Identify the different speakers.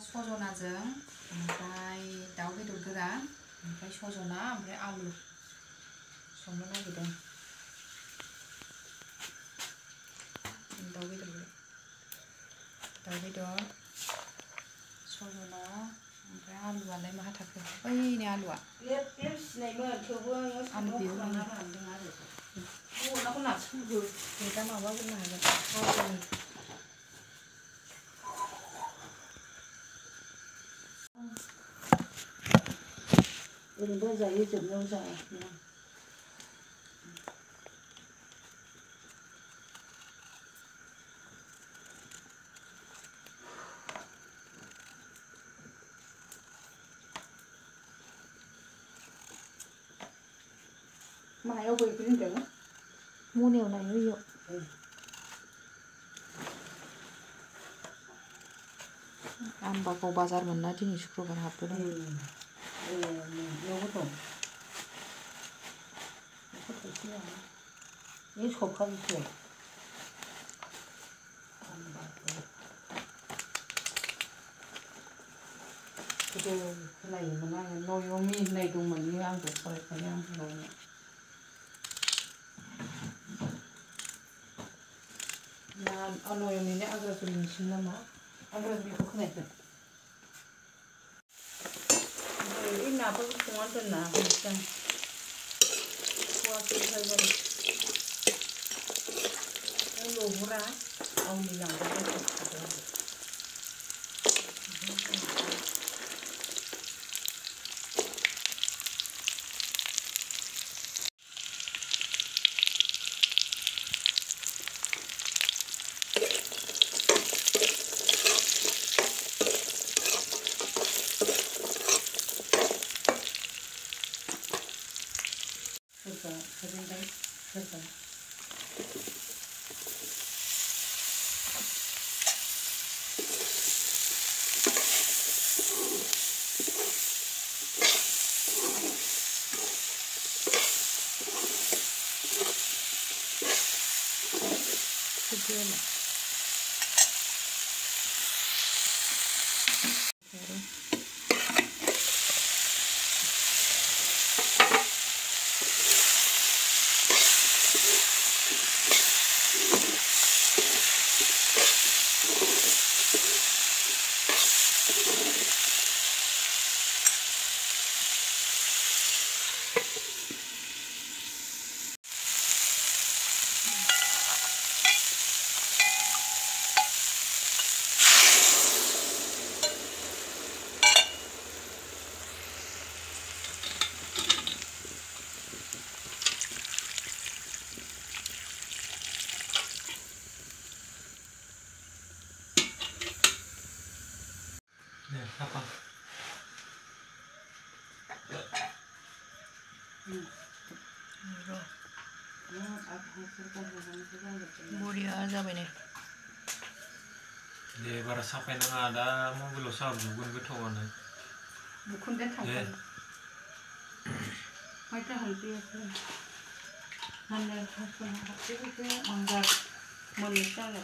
Speaker 1: सजनाजों ओमफ्राय दाउ बेदर गोरान ओमफ्राय सजना ओमफ्राय आलु संनो नागिरदों। दाउ बेदर सजना ओमफ्राय आलुआलाय माहा थाखो ओइनि आलुआ
Speaker 2: सिनायमोन थेवबो
Speaker 1: आलु बिहरनानै
Speaker 2: लांदों आरो अनलाखौ नारसोमो
Speaker 1: दा माबाग्रोनो हागोन
Speaker 2: ओरैनोबो जायो जोबनायाव जाया मायाव बैग्रि होनदों
Speaker 1: मनायाव नायो इयाव आमबागाव बाजार मोनना दिनै शुक्रबार हाबबोदों।
Speaker 2: बेयावबो दं बे सप्तासेसो गोदो खोनायोमोन आङो नयमि होननाय दंमोन बेयो आंबो फरायखायो आं बुंबावनो ना नयमिनि आग्राजुलिनिसिम नामा आग्राजुलिखौ खोनायाखै बे नाफोरखौ संनानै दोनना होनोसै आं फवासेनिफ्राय लहरा गावनि लांबाय
Speaker 1: बरिया जाबाय नै
Speaker 3: दे बारा साफाय नाङा दा मबाइलाव साबजुबगोन गोथावानो
Speaker 2: बुखुनदों थांगोन माइथा हालदैयाखै माने हासुना हाबदो मोननोसै आंना